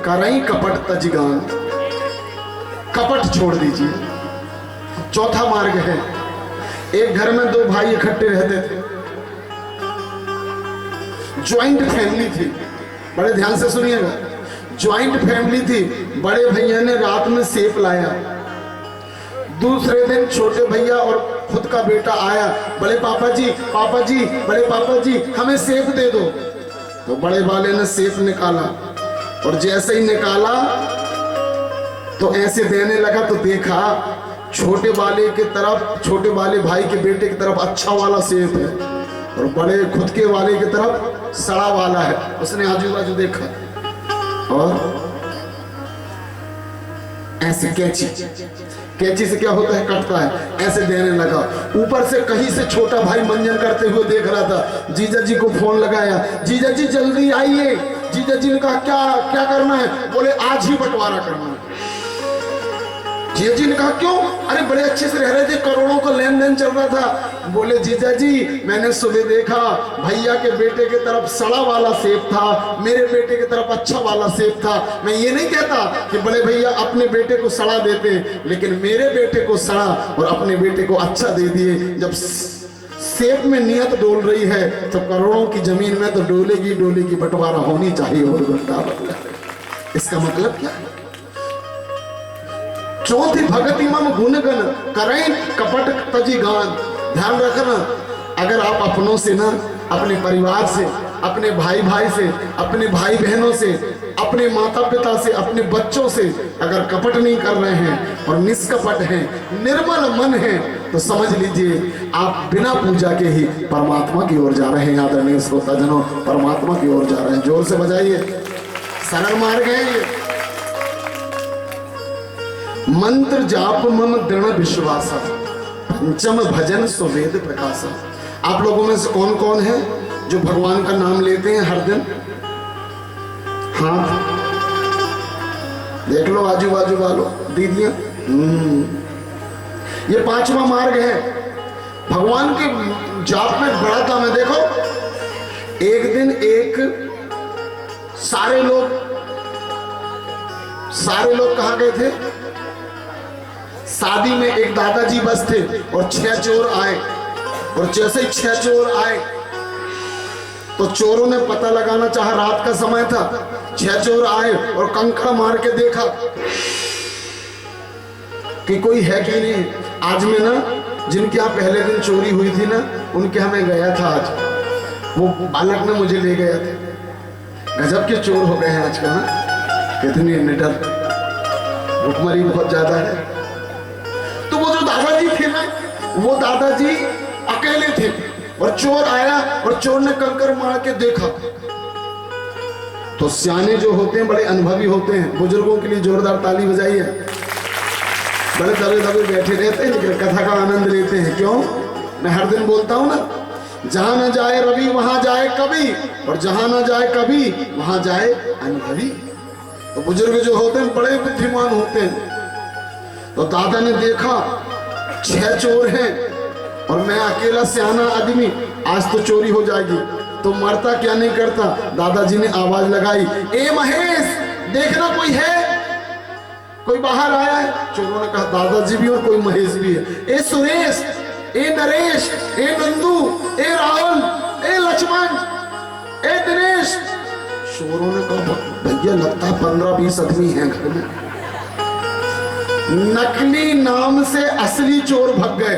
करई कपट तजगान, कपट छोड़ दीजिए। चौथा मार्ग है, एक घर में दो भाई इकट्ठे रहते थे, ज्वाइंट फैमिली थी, बड़े ध्यान से सुनिएगा, ज्वाइंट फैमिली थी। बड़े भैया ने रात में सेब लाया, दूसरे दिन छोटे भैया और खुद का बेटा आया, बड़े पापा जी, बड़े पापा जी हमें सेब दे दो। तो बड़े वाले ने सेब निकाला और जैसे ही निकाला तो ऐसे देने लगा तो देखा छोटे वाले की तरफ, छोटे वाले भाई के बेटे की तरफ अच्छा वाला सेब है और बड़े खुद के वाले की तरफ सड़ा वाला है। उसने आजू बाजू देखा और ऐसे कैंची से क्या होता है, कटता है, ऐसे देने लगा। ऊपर से कहीं से छोटा भाई मंजन करते हुए देख रहा था। जीजा जी को फोन लगाया, जीजा जी जल्दी आइए। जीजा जी ने कहा क्या क्या करना है? बोले आज ही बंटवारा करना है। जीजा जी ने कहा क्यों? अरे बड़े अच्छे से रह रहे थे, करोड़ों का लेन देन चल रहा था। बोले जीजा जी मैंने सुबह देखा भैया के बेटे की तरफ सड़ा वाला सेब था, मेरे बेटे की तरफ अच्छा वाला सेब था। मैं ये नहीं कहता कि बड़े भैया अपने बेटे को सड़ा देते, लेकिन मेरे बेटे को सड़ा और अपने बेटे को अच्छा दे दिए। जब सेब में नियत डोल रही है तो करोड़ों की जमीन में तो डोलेगी डोलेगी, बंटवारा होनी चाहिए। और इसका मतलब क्या है? चौथी भगति मम गुणगन करें कपट तजी गान। ध्यान रखना, अगर आप अपनों से ना, अपने परिवार से, अपने भाई से, अपने भाई बहनों से, अपने माता पिता से, अपने बच्चों से अगर कपट नहीं कर रहे हैं और निष्कपट हैं, निर्मल मन है, तो समझ लीजिए आप बिना पूजा के ही परमात्मा की ओर जा रहे हैं। आदरणीय श्रोताजनों, परमात्मा की ओर जा रहे हैं। जोर से बजाइए, सरल मार्ग है ये। मंत्र जाप मम दृढ़ विश्वासा, पंचम भजन सुवेद प्रकाशा। आप लोगों में से कौन कौन है जो भगवान का नाम लेते हैं हर दिन? हाँ देख लो, आजू बाजू वालों, दीदियां। ये पांचवा मार्ग है। भगवान के जाप में बड़ा काम है। देखो एक दिन सारे लोग कहाँ गए थे? शादी में एक दादाजी बस थे और 6 चोर आए, और जैसे ही 6 चोर आए तो चोरों ने पता लगाना चाहा, रात का समय था। 6 चोर आए और कंकड़ मार के देखा कि कोई है कि नहीं। आज में ना जिनके यहाँ पहले दिन चोरी हुई थी ना, उनके यहाँ मैं गया था आज, वो बालक ने मुझे ले गया था। गजब के चोर हो गए हैं आजकल ना, कितनी निडर, भुखमरी बहुत ज्यादा है। तो वो जो दादाजी थे ना, वो दादाजी अकेले थे और चोर आया और चोर ने कंकर मार के देखा। तो सियाने जो होते हैं बड़े अनुभवी होते हैं, बुजुर्गों के लिए जोरदार ताली बजाइए। बड़े दबे दबे बैठे रहते हैं लेकिन कथा का आनंद लेते हैं। क्यों? मैं हर दिन बोलता हूं ना, जहां न जाए रवि वहां जाए कवि, और जहां न जाए कवि वहां जाए अनुभवी। तो बुजुर्ग जो होते हैं बड़े बुद्धिमान होते हैं। तो दादा ने देखा 6 चोर हैं और मैं अकेला सियाना आदमी, आज तो चोरी हो जाएगी, तो मरता क्या नहीं करता। दादाजी ने आवाज लगाई, ए महेश देखना कोई है, कोई बाहर आया है। चोरों ने कहा दादाजी भी और कोई महेश भी है। ए सुरेश, ए नरेश, ए नंदू, ए राहुल, ए लक्ष्मण, ए दिनेश। चोरों ने कहा भैया लगता है 15-20 आदमी हैं घर में। नकली नाम से असली चोर भग गए।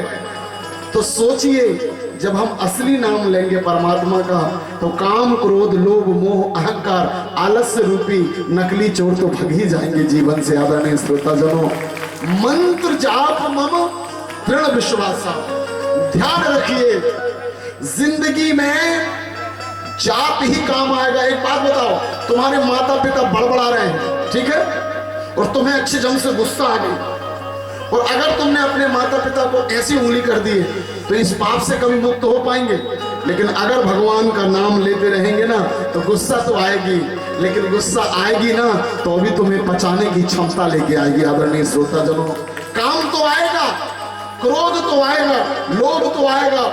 तो सोचिए, जब हम असली नाम लेंगे परमात्मा का, तो काम क्रोध लोभ मोह अहंकार आलस्य रूपी नकली चोर तो भग ही जाएंगे जीवन से। आदरणीय श्रोताजनों, मंत्र जाप मम दृढ़ विश्वासा। ध्यान रखिए, जिंदगी में जाप ही काम आएगा। एक बात बताओ, तुम्हारे माता पिता बड़बड़ा रहे हैं, ठीक है, और तुम्हें अच्छे ढंग से गुस्सा आ गई, और अगर तुमने अपने माता पिता को ऐसी उंगली कर दी तो इस पाप से कभी मुक्त हो पाएंगे। लेकिन अगर भगवान का नाम लेते रहेंगे ना तो गुस्सा तो आएगी, लेकिन गुस्सा आएगी ना तो अभी तुम्हें पचाने की क्षमता लेके आएगी। आदरणीय श्रोताजनों, काम तो आएगा, क्रोध तो आएगा, लोभ तो आएगा,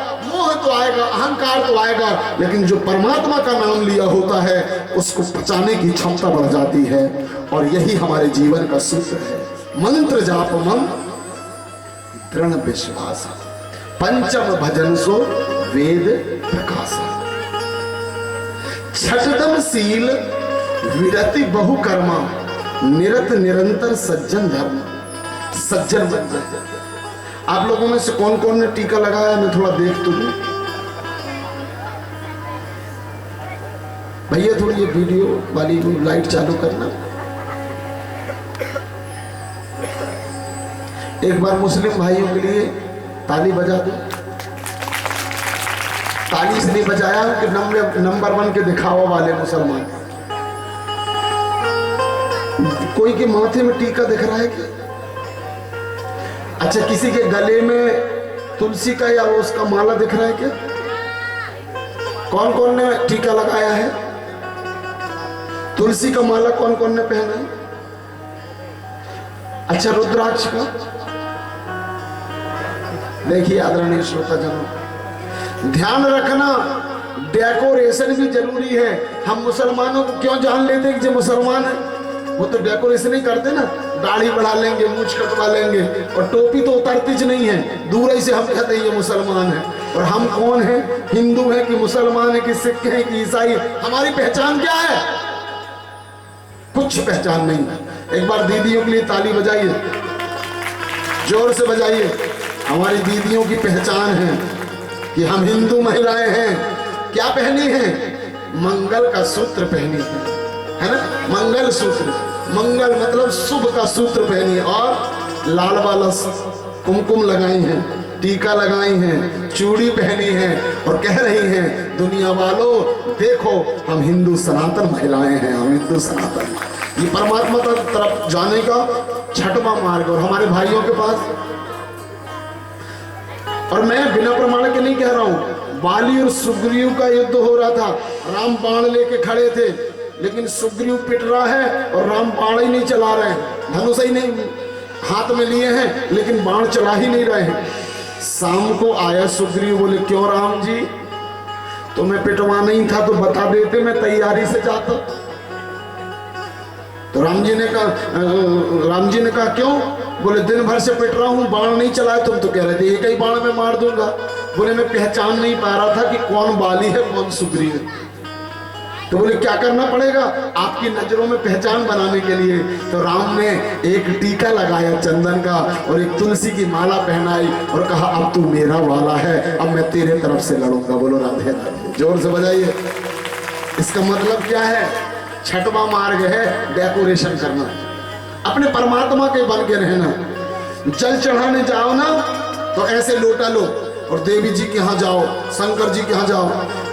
मोह तो आएगा, अहंकार तो आएगा, लेकिन जो परमात्मा का नाम लिया होता है उसको पचाने की क्षमता बढ़ जाती है। और यही हमारे जीवन का सूत्र है। मंत्र जाप मन दृढ़ विश्वास, पंचम भजन सो वेद प्रकाश, छठदम शील विरति बहु कर्मा, निरत निरंतर सज्जन धर्म। सज्जन बन जाए। आप लोगों में से कौन कौन ने टीका लगाया, मैं थोड़ा देख तो लूं। भैया थोड़ी ये वीडियो वाली लाइट चालू करना। एक बार मुस्लिम भाइयों के लिए ताली बजा दो। ताली इसलिए बजाया कि नंबर 1 के दिखावा वाले मुसलमान। कोई के माथे में टीका दिख रहा है क्या? अच्छा, किसी के गले में तुलसी का या उसका माला दिख रहा है क्या? कौन कौन ने टीका लगाया है? तुलसी का माला कौन कौन ने पहना है? अच्छा, रुद्राक्ष का? देखिए आदरणीय श्रोताजनों, ध्यान रखना, डेकोरेशन भी जरूरी है। हम मुसलमानों को क्यों जान लेते हैं कि जो मुसलमान है वो तो डेकोरेशन ही करते ना, दाढ़ी बढ़ा लेंगे, मूंछ कटवा लेंगे, और टोपी तो उतारती नहीं है, दूर ही से हम कहते हैं ये मुसलमान है। और हम कौन हैं? हिंदू हैं कि मुसलमान है कि सिख हैं कि ईसाई? हमारी पहचान क्या है? कुछ पहचान नहीं। एक बार दीदियों के लिए ताली बजाइए, जोर से बजाइए। हमारी दीदियों की पहचान है कि हम हिंदू महिलाएं हैं। क्या पहनी है? मंगल का सूत्र पहनी है ना, मंगल सूत्र। मंगल मतलब शुभ का सूत्र पहनी है, और लाल वाला कुमकुम लगाई हैं, टीका लगाई हैं, चूड़ी पहनी है, और कह रही हैं दुनिया वालों देखो हम हिंदू सनातन महिलाएं हैं, हम हिंदू सनातन। ये परमात्मा तरफ जाने का छठवां मार्ग। और हमारे भाइयों के पास, और मैं बिना प्रमाण के नहीं कह रहा हूं, बाली और सुग्रीव का युद्ध हो रहा था। राम बाण लेके खड़े थे, लेकिन सुग्रीव पिट रहा है और राम बाण ही नहीं चला रहे हैं, धनुष ही नहीं हाथ में लिए हैं, लेकिन बाण चला ही नहीं रहे हैं। शाम को आया सुग्रीव, बोले क्यों राम जी, तुम्हें पिटवा नहीं था तो बता देते, मैं तैयारी से जाता। तो राम जी ने कहा क्यों? बोले दिन भर से पिट रहा हूं, बाण नहीं चलाए, तुम तो कह रहे थे एक ही बाण में मार दूंगा। बोले मैं पहचान नहीं पा रहा था कि कौन बाली है कौन सुग्रीव है। तो बोले क्या करना पड़ेगा आपकी नजरों में पहचान बनाने के लिए? तो राम ने एक टीका लगाया चंदन का, और एक तुलसी की माला पहनाई, और कहा अब तू मेरा वाला है, अब मैं तेरे तरफ से लड़ूंगा। बोलो राधे राधे, जोर से बजाइए। इसका मतलब क्या है? छठवां मार्ग है डेकोरेशन करना, अपने परमात्मा के बन के रहना। जल चढ़ाने जाओ ना तो ऐसे लोटा लो, और देवी जी के यहाँ जाओ, शंकर जी के यहाँ जाओ।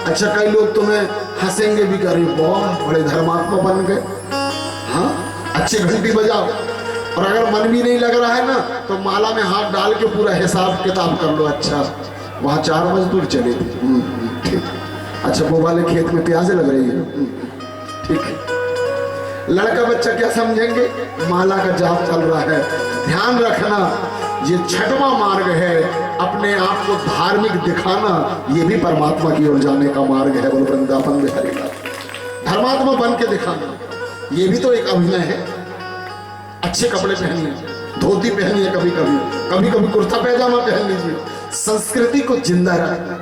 अच्छा, कई लोग तुम्हें हंसेंगे भी, कर बहुत बड़े धर्मात्मा बन गए, हाँ अच्छी घंटी बजाओ। और अगर मन भी नहीं लग रहा है ना तो माला में हाथ डाल के पूरा हिसाब किताब कर लो। अच्छा, वहाँ 4 मजदूर चले थे, ठीक। अच्छा, वो वाले खेत में प्यासे लग रही है, ठीक है। लड़का बच्चा क्या समझेंगे? माला का जाप चल रहा है। ध्यान रखना, ये छठवां मार्ग है, अपने आप को धार्मिक दिखाना, ये भी परमात्मा की ओर जाने का मार्ग है। बोलो वृंदावन बिहारी लाल। धर्मात्मा बन के दिखाना, ये भी तो एक अभिनय है। अच्छे कपड़े पहनिए, धोती पहनिए, कभी कभी कभी कभी कुर्ता पैजामा पहन लीजिए। संस्कृति को जिंदा रखना,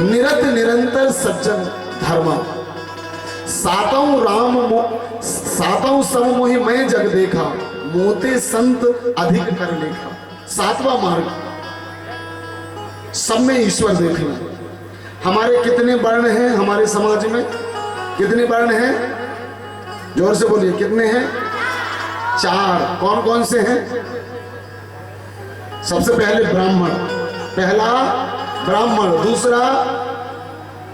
निरत निरंतर सज्जन धर्म, सातों सब मोहि मैं जग देखा, मोते संत अधिक कर लेखा। 7वां मार्ग, सब में ईश्वर देखना। हमारे कितने वर्ण हैं हमारे समाज में? कितने वर्ण हैं? जोर से बोलिए, कितने हैं? 4। कौन कौन से हैं? सबसे पहले ब्राह्मण, पहला ब्राह्मण,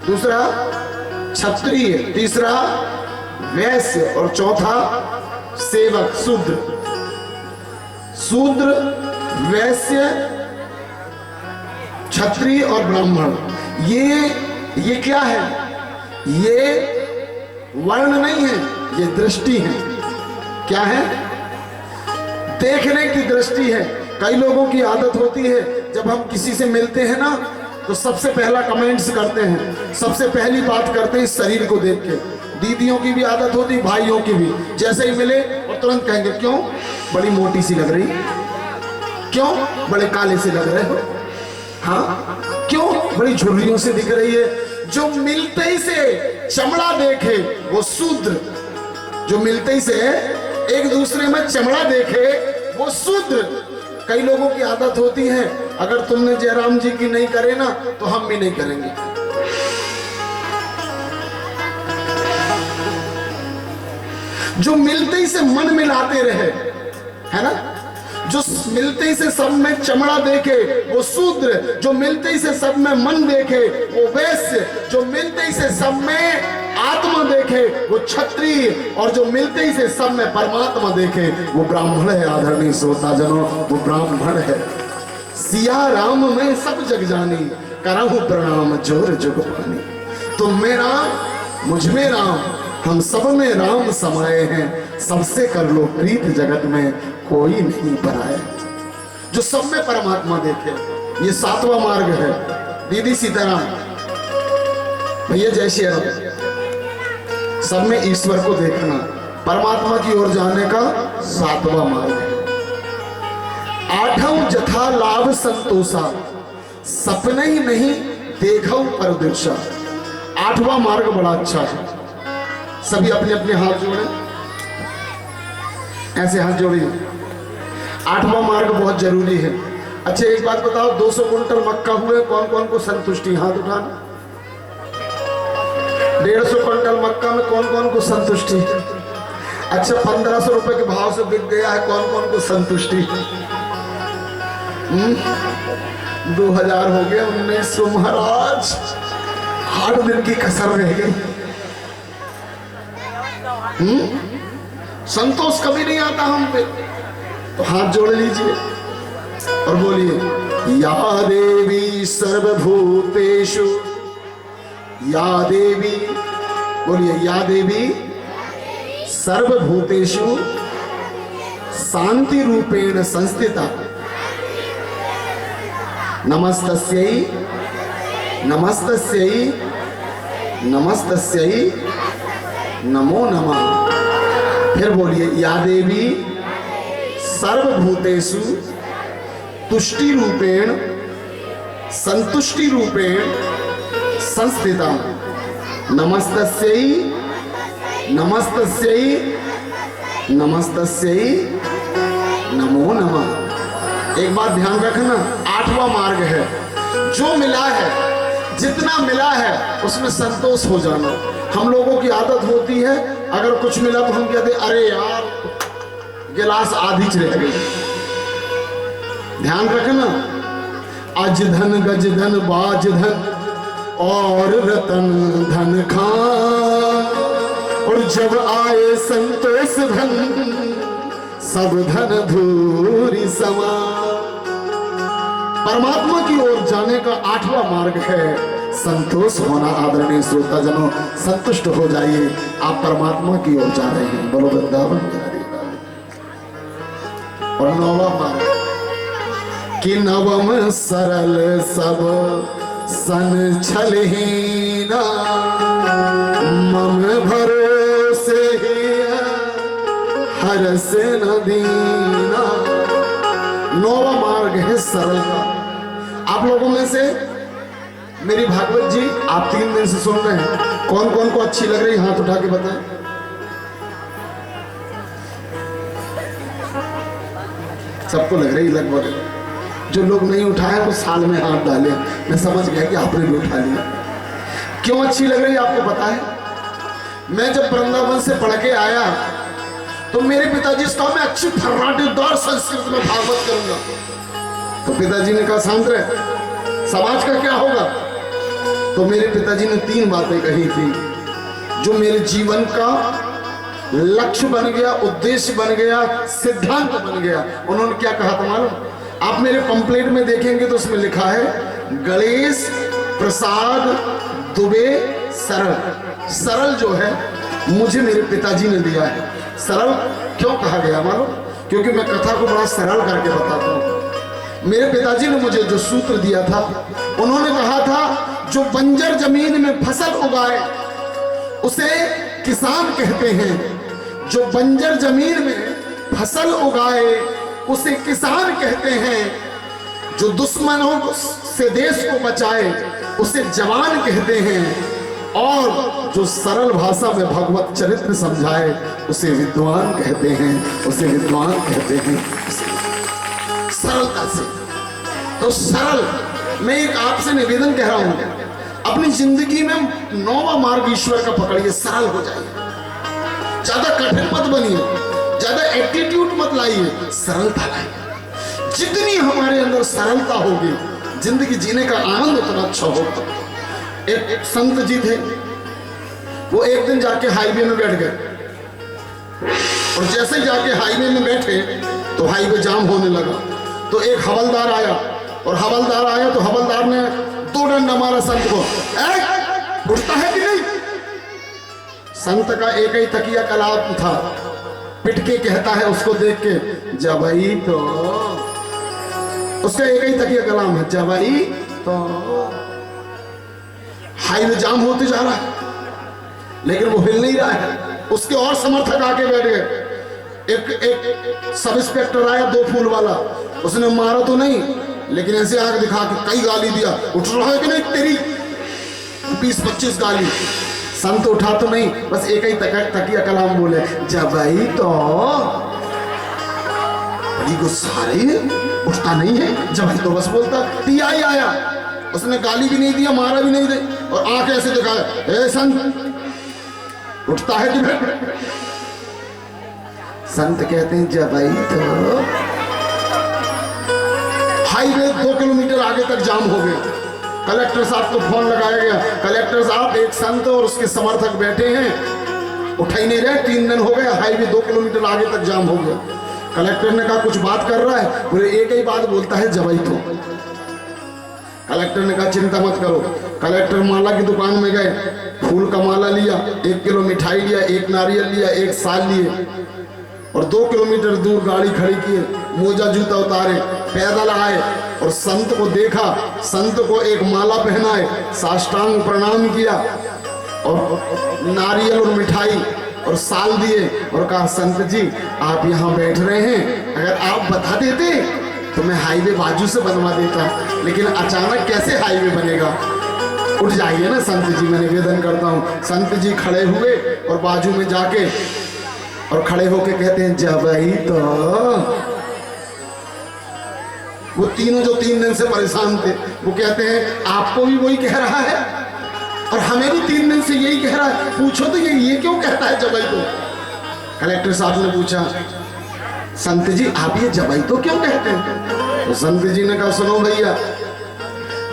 दूसरा क्षत्रिय, तीसरा वैश्य, और चौथा सेवक शूद्र। शूद्र, वैश्य, क्षत्रिय और ब्राह्मण, ये क्या है? ये वर्ण नहीं है, ये दृष्टि है। क्या है? देखने की दृष्टि है। कई लोगों की आदत होती है जब हम किसी से मिलते हैं ना तो सबसे पहला कमेंट्स करते हैं, सबसे पहली बात करते हैं शरीर को देख के। दीदियों की भी आदत होती, भाइयों की भी, जैसे ही मिले और तुरंत कहेंगे क्यों बड़ी मोटी सी लग रही, क्यों बड़े काले से लग रहे हो, हाँ क्यों बड़ी झुर्रियों से दिख रही है। जो मिलते ही से चमड़ा देखे वो शूद्र, जो मिलते ही से एक दूसरे में चमड़ा देखे वो शूद्र। कई लोगों की आदत होती है, अगर तुमने जयराम जी की नहीं करे ना तो हम भी नहीं करेंगे। जो मिलते ही से मन मिलाते रहे, है ना, जो मिलते ही से सब में चमड़ा देखे वो शूद्र, जो मिलते ही से सब में मन देखे वो वैश्य, जो मिलते ही से सब में आत्मा देखे वो क्षत्रिय, और जो मिलते ही से सब में परमात्मा देखे वो ब्राह्मण है। आदरणीय श्रोता जनों, वो ब्राह्मण है। सिया राम में सब जग जानी, करहु प्रणाम जोर जुग पानी। तुम में राम मुझ में राम, हम सब में राम समाये हैं, सबसे कर लो प्रीत जगत में कोई नहीं पराया। जो सब में परमात्मा देखे, ये 7वां मार्ग है। दीदी सीताराम, भैया जय श्री राम। सब में ईश्वर को देखना, परमात्मा की ओर जाने का 7वां मार्ग है। 8वां जथा लाभ संतोषा, सपने ही नहीं देखो परदृशा। 8वां मार्ग बड़ा अच्छा है। सभी अपने अपने हाथ जोड़े, ऐसे हाथ जोड़िए। 8वां मार्ग बहुत जरूरी है। अच्छा एक बात बताओ, 200 कुंटल मक्का हुए, कौन कौन को संतुष्टि, हाथ उठाना। 150 कुंटल मक्का में कौन कौन को संतुष्टि। अच्छा 1500 रुपए के भाव से बिक गया है, कौन कौन को संतुष्टि। 2000 हो गया, 1900 महाराज 8 दिन की कसर रह गई। संतोष कभी नहीं आता हम पे। तो हाथ जोड़ लीजिए और बोलिए, या देवी सर्वभूतेषु, या देवी, बोलिए या देवी सर्वभूतेषु शांति रूपेण संस्थिता, नमस्तस्यै नमस्तस्यै नमस्तस्यै नमो नमः। फिर बोलिए, या देवी सर्वभूतेषु तुष्टि रूपेण संतुष्टि रूपेण संस्थिता, नमस्तस्यै नमस्तस्यै नमस्तस्यै नमो नमः। एक बात ध्यान रखना, 8वां मार्ग है। जो मिला है, जितना मिला है उसमें संतोष हो जाना। हम लोगों की आदत होती है, अगर कुछ मिला तो हम कहते अरे यार गिलास आधी रह गई। ध्यान रखना, अज धन गज धन बाज धन और रतन धन खान, और जब आए संतोष धन सब धन धूरी समान। परमात्मा की ओर जाने का 8वां मार्ग है संतोष होना। आदरणीय श्रोता जनों, संतुष्ट हो जाइए, आप परमात्मा की ओर जा रहे हैं। बोलो वृंदावन बिहारी लाल। और 9वां मार्ग कि नवम सरल सब सन छलहीना, मम भरोसे हर से न दीना। 9वां मार्ग है सरल का। आप लोगों में से मेरी भागवत जी आप 3 दिन से सुन रहे हैं, कौन कौन को अच्छी लग रही, हाथ उठा के बताएं। सबको लग रही लगभग। जो लोग नहीं उठाए वो साल में हाथ डाले। मैं समझ गया कि आपने भी उठा लिया। क्यों अच्छी लग रही आपको पता है? मैं जब वृंदावन से पढ़ के आया तो मेरे पिताजी से कहा मैं अच्छी फर्राटेदार संस्कृत में भागवत करूंगा। तो पिताजी ने कहा शांत रहे, समाज का क्या होगा। तो मेरे पिताजी ने 3 बातें कही थी जो मेरे जीवन का लक्ष्य बन गया, उद्देश्य बन गया, सिद्धांत बन गया। उन्होंने क्या कहा था मालूम? आप मेरे पंपलेट में देखेंगे तो उसमें लिखा है गणेश प्रसाद दुबे सरल। सरल जो है मुझे मेरे पिताजी ने दिया है। सरल क्यों कहा गया मालूम? क्योंकि मैं कथा को बड़ा सरल करके बताता हूँ। मेरे पिताजी ने मुझे जो सूत्र दिया था, उन्होंने कहा था जो बंजर जमीन में फसल उगाए उसे किसान कहते हैं, जो बंजर जमीन में फसल उगाए उसे किसान कहते हैं, जो दुश्मनों से देश को बचाए उसे जवान कहते हैं, और जो सरल भाषा में भगवत चरित्र समझाए उसे विद्वान कहते हैं, उसे विद्वान कहते हैं। सरलता से। तो सरल, मैं एक आपसे निवेदन कह रहा हूं, अपनी जिंदगी में 9वां मार्ग ईश्वर का पकड़िए, सरल हो जाइए, ज्यादा कठिन मत बनिए, ज्यादा एटीट्यूड मत लाइए, सरलता लाइए। जितनी हमारे अंदर सरलता होगी जिंदगी जीने का आनंद उतना अच्छा होगा। एक संत जी थे, वो एक दिन जाके हाईवे में बैठ गए, और जैसे ही जाके हाईवे में बैठे तो हाईवे जाम होने लगा। तो एक हवलदार आया, और हवलदार आया तो हवलदार ने 2 डंडा मारा संत को। उठता है कि नहीं? संत का एक ही तकिया कलाम था, पिट के कहता है उसको देख के, जबई तो, उसका एक ही तकिया कलाम है, जबई तो। हाईवे जाम होते जा रहा है लेकिन वो हिल नहीं रहा है। उसके और समर्थक आके बैठ गए। एक सब इंस्पेक्टर आया 2 फूल वाला, उसने मारा तो नहीं लेकिन ऐसे आंख दिखा के कई गाली दिया। उठ रहा है कि नहीं तेरी 20-25 गाली। संत उठा तो नहीं, बस एक ही तकिया कलाम बोले, जबई तो। बड़ी गुस्सा रही, उठता नहीं है, जबई तो बस बोलता। टीआई आया, उसने गाली भी नहीं दिया, मारा भी नहीं दे, और आंख ऐसे दिखाया, ए संत उठता है कि नहीं? संत कहते हैं जबई तो। हाईवे 2 किलोमीटर आगे तक जाम हो गया। कलेक्टर साहब को फोन लगाया गया, कलेक्टर साहब एक संत और उसके समर्थक बैठे हैं, उठा ही नहीं रहे, 3 दिन हो गए, हाईवे 2 किलोमीटर आगे तक जाम हो गया। कलेक्टर ने कहा कुछ बात कर रहा है, बोले एक ही बात बोलता है, जबई तो। कलेक्टर ने कहा चिंता मत करो। कलेक्टर माला की दुकान में गए, फूल का माला लिया, 1 किलो मिठाई लिया, 1 नारियल लिया, 1 साल लिए, और 2 किलोमीटर दूर गाड़ी खड़ी किए, मोजा जूता उतारे, पैदल आए और संत को देखा, संत को एक माला पहनाए, साष्टांग प्रणाम किया और नारियल और मिठाई और साल दिए, और कहा संत जी आप यहाँ बैठ रहे हैं, अगर आप बता देते तो मैं हाईवे बाजू से बनवा देता, लेकिन अचानक कैसे हाईवे बनेगा? उठ जाइए ना संत जी, मैं निवेदन करता हूँ। संत जी खड़े हुए और बाजू में जाके और खड़े होके कहते हैं जबई तो। वो तीनों जो 3 दिन से परेशान थे, वो कहते हैं आपको भी वही कह रहा है और हमें भी 3 दिन से यही कह रहा है, पूछो तो ये क्यों कहता है जबई तो? कलेक्टर साहब ने पूछा संत जी आप ये जबई तो क्यों कहते हैं? तो संत जी ने कहा सुनो भैया,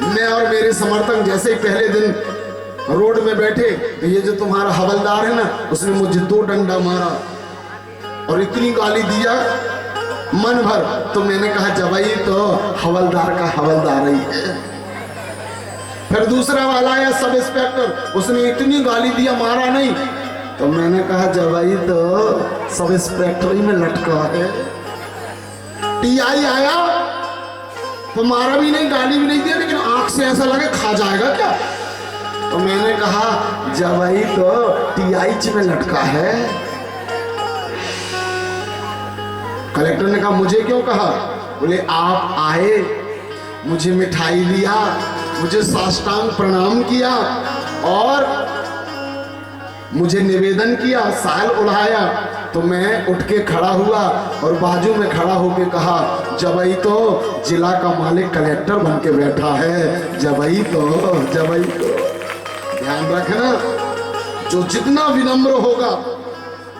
मैं और मेरे समर्थक जैसे ही पहले दिन रोड में बैठे तो ये जो तुम्हारा हवलदार है ना, उसने मुझे 2 डंडा मारा और इतनी गाली दिया मन भर, तो मैंने कहा जबई तो हवलदार का हवलदार ही है। फिर दूसरा वाला आया सब इंस्पेक्टर, उसने इतनी गाली दिया, मारा नहीं, तो मैंने कहा जबई तो सब इंस्पेक्टर ही में लटका है। टीआई आया तो मारा भी नहीं, गाली भी नहीं दिया, लेकिन आंख से ऐसा लगे खा जाएगा क्या, तो मैंने कहा जबई तो टीआई में लटका है। कलेक्टर ने कहा मुझे क्यों कहा? बोले आप आए, मुझे मिठाई दिया, मुझे साष्टांग प्रणाम किया और मुझे निवेदन किया, साल उड़ाया, तो मैं उठ के खड़ा हुआ और बाजू में खड़ा होके कहा जबई तो जिला का मालिक कलेक्टर बन के बैठा है, जबई तो, जबई तो। ध्यान रखना, जो जितना विनम्र होगा,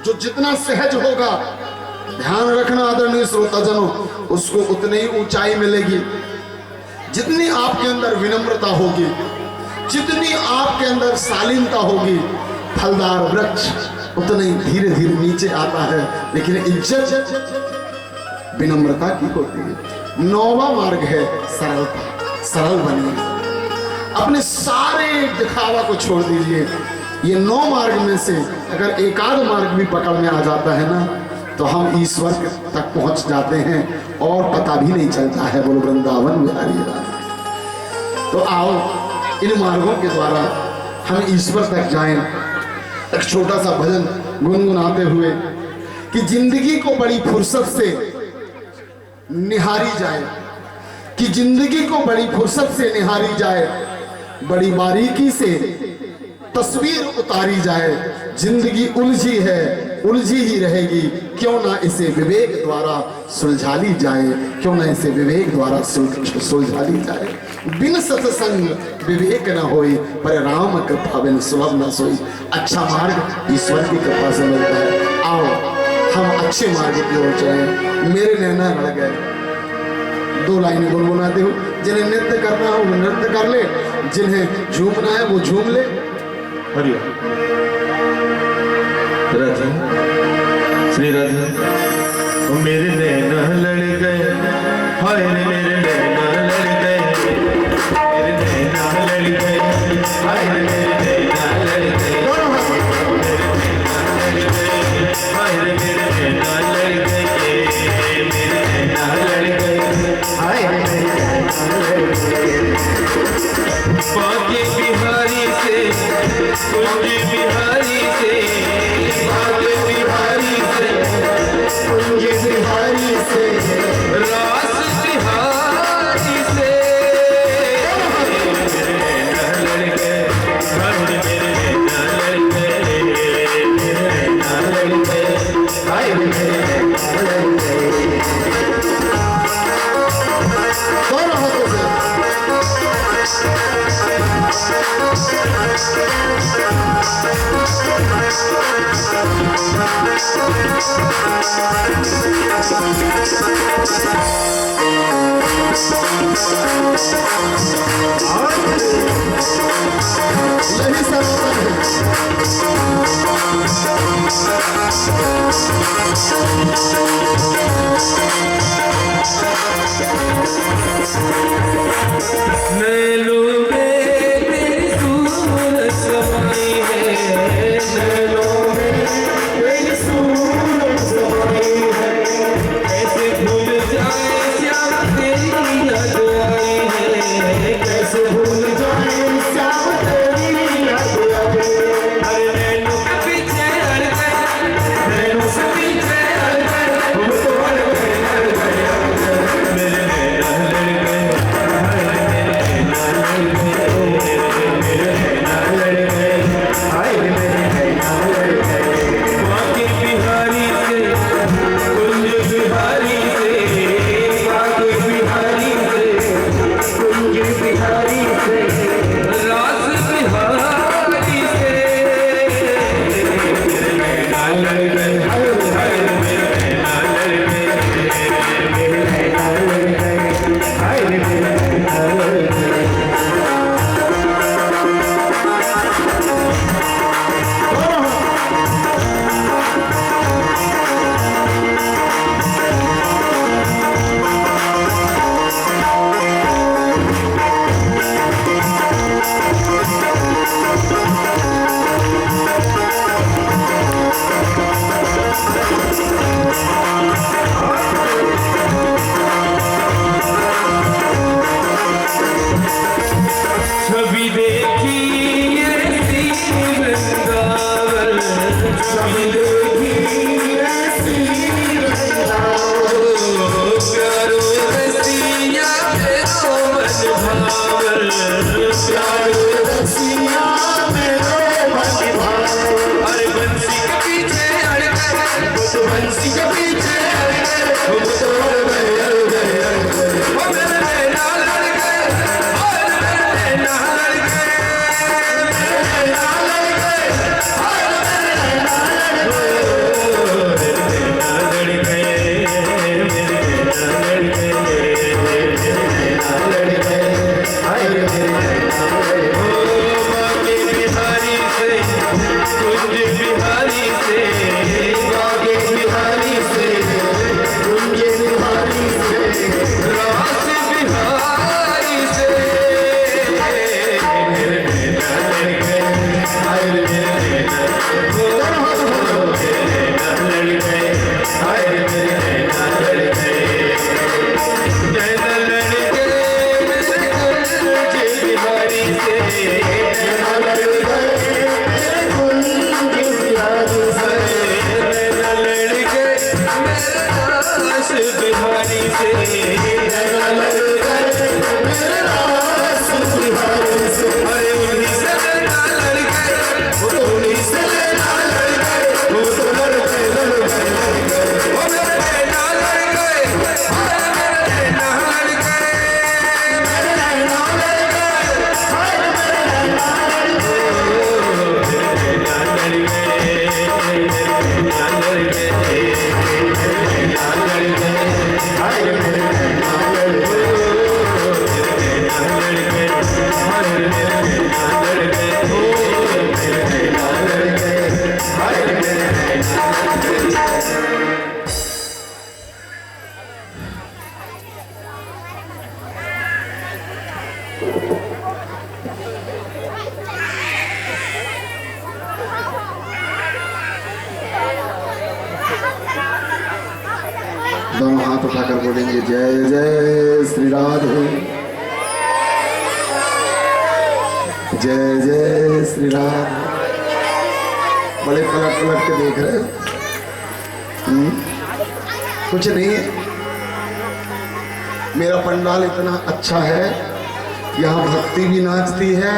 जो जितना सहज होगा, ध्यान रखना आदरणीय श्रोताजनों, उसको उतनी ही ऊंचाई मिलेगी। जितनी आपके अंदर विनम्रता होगी, जितनी आपके अंदर शालीनता होगी, फलदार वृक्ष उतना ही धीरे धीरे नीचे आता है, लेकिन इज्जत विनम्रता की होती है। 9वां मार्ग है सरलता। सरल बनिए, अपने सारे दिखावा को छोड़ दीजिए। ये 9 मार्ग में से अगर 1 आध मार्ग भी पकड़ में आ जाता है ना, तो हम ईश्वर तक पहुंच जाते हैं और पता भी नहीं चलता है। बोलो वृंदावन बिहारी राम। तो आओ इन मार्गों के द्वारा हम ईश्वर तक जाएं। एक छोटा सा भजन गुनगुनाते हुए कि जिंदगी को बड़ी फुर्सत से निहारी जाए, कि जिंदगी को बड़ी फुर्सत से निहारी जाए, बड़ी बारीकी से तस्वीर उतारी जाए। जिंदगी उलझी है, उलझी ही रहेगी, क्यों ना इसे विवेक द्वारा सुलझा ली जाए, क्यों ना इसे विवेक द्वारा सुलझा ली जाए। बिन सत्संग विवेक न होई, पर राम कृपा बिन सुलभ न सोई। अच्छा मार्ग ईश्वर की कृपा से मिलता है। आओ हम अच्छे मार्ग की ओर चलें। मेरे नैना लड़ गए। दो लाइनें गुनगुनाते हो। जिन्हें नृत्य करना हो वो नृत्य कर ले, जिन्हें झूमना है वो झूम ले। हरिओम। राधे श्री राधे। मेरे नैना लड़ गए, हाय रे मेरे नैना लड़ गए, मेरे नैना लड़ गए, हाय रे मेरे नैना लड़ गए, हाय रे मेरे नैना लड़ गए, मेरे नैना लड़ गए, हाय रे मेरे नैना लड़ गए। बाके बिहारी से, कुंज बिहारी से, बाके बिहारी से, कुंज बिहारी से, रास बिहारी से, मेरे नैना लड़ गए, मेरे नैना लड़ गए, मेरे नैना लड़ गए, हाय मेरे नैना लड़ गए। बिहारी से बिहारी से नैना लड़ गए मेरे रास बिहारी से। अरे उन्हीं से नैना लड़ गए, वो तो उन्हीं से नैना लड़ गए, वो तो लड़ गए वो मेरे नैना लड़ गए, मेरे नैना लड़ गए, मेरे नैना लड़ गए, मेरे नैना लड़ दोनों हाथ उठाकर बोलेंगे जय जय श्री राधे, जय जय श्री राधे। बड़े पलट पलट के देख रहे हो। कुछ नहीं है, मेरा पंडाल इतना अच्छा है, यहाँ भक्ति भी नाचती है,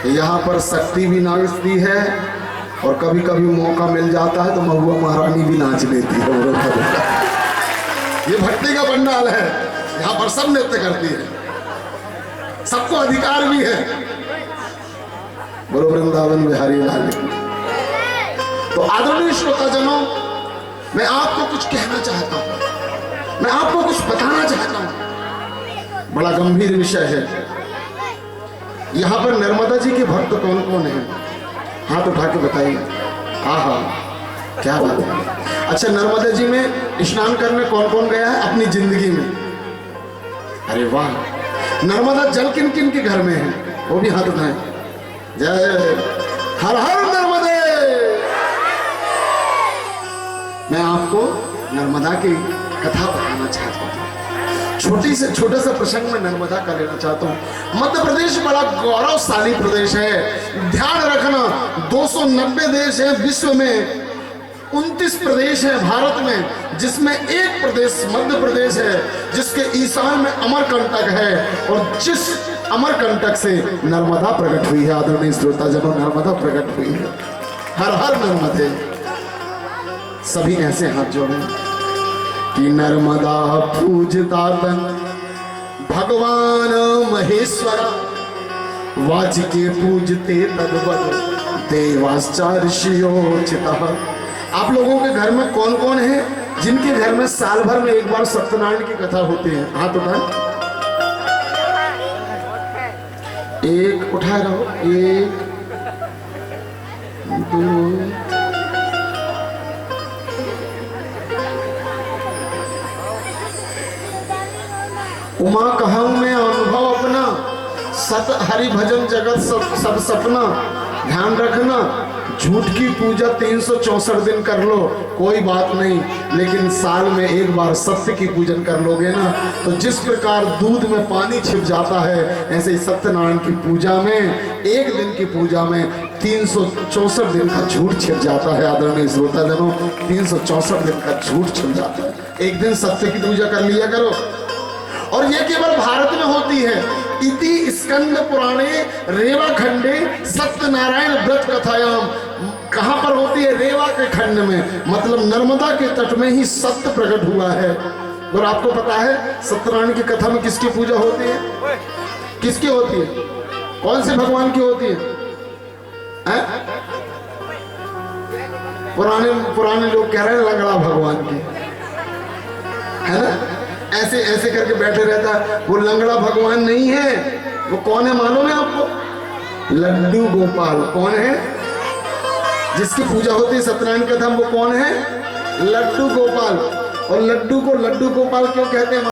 यहाँ पर शक्ति भी नाचती है, और कभी कभी मौका मिल जाता है तो महुआ महारानी भी नाच लेती है। ये भक्ति का पंडाल है, यहाँ पर सब नृत्य करती है, सबको अधिकार भी है। बोलो वृंदावन बिहारी लाल। तो आदरणीय श्रोताजनों, मैं आपको कुछ कहना चाहता हूं, मैं आपको कुछ बताना चाहता हूं। बड़ा गंभीर विषय है। यहाँ पर नर्मदा जी के भक्त कौन कौन हैं? हाथ उठा के बताइए। आहा, क्या बात है। अच्छा, नर्मदा जी में स्नान करने कौन कौन गया है अपनी जिंदगी में? अरे वाह, नर्मदा जल किन किन के घर में है? वो भी हाथ उठाएं। जय हर हर नर्मदे। मैं आपको नर्मदा की कथा बताना चाहता हूँ। छोटा सा प्रसंग में नर्मदा का लेना चाहता हूँ। मध्य प्रदेश बड़ा गौरवशाली प्रदेश है। ध्यान रखना, 290 देश है विश्व में, 29 प्रदेश है भारत में, जिसमें एक प्रदेश मध्य प्रदेश है, जिसके ईशान में अमरकंटक है, और जिस अमरकंटक से नर्मदा प्रकट हुई है। आदरणीय श्रोताजनों, नर्मदा प्रकट हुई है। हर हर नर्मदे। सभी ऐसे हाथ जोड़े कि नर्मदा पूजता तन भगवान महेश्वर, वाचिके पूजते तद्वद देवाश्चर्योचितः। आप लोगों के घर में कौन कौन है जिनके घर में साल भर में एक बार सत्यनारायण की कथा होती है? हाथ उठाएं। एक उठाए रहो, एक दो, उमा कहूं मैं अनुभव अपना, सत हरि भजन जगत सब सपना। ध्यान रखना, झूठ की पूजा 364 दिन कर लो कोई बात नहीं, लेकिन साल में एक बार सत्य की पूजन कर लोगे ना, तो जिस प्रकार दूध में पानी छिप जाता है, ऐसे ही सत्यनारायण की पूजा में, एक दिन की पूजा में 364 दिन का झूठ छिप जाता है। आदरणीय श्रोताजनों, 364 दिन का झूठ छिप जाता है। एक दिन सत्य की पूजा कर लिया करो। और ये केवल भारत में होती है। इति स्कंद पुराणे रेवा खंडे सत्यनारायण व्रत कथायाम। कहां पर होती है? रेवा के खंड में, मतलब नर्मदा के तट में ही सत्य प्रकट हुआ है। और आपको पता है सत्यनारायण की कथा में किसकी पूजा होती है? किसकी होती है? कौन से भगवान की होती है? पुराने लोग कह रहे हैं लंगड़ा भगवान की, है ना? ऐसे ऐसे करके बैठे रहता है। वो लंगड़ा भगवान नहीं है। वो कौन है मालूम है आपको? लड्डू गोपाल। कौन है? जिसकी पूजा होती है सत्यनारायण कथा, वो कौन है? लड्डू गोपाल। और लड्डू को लड्डू गोपाल क्यों कहते हैं?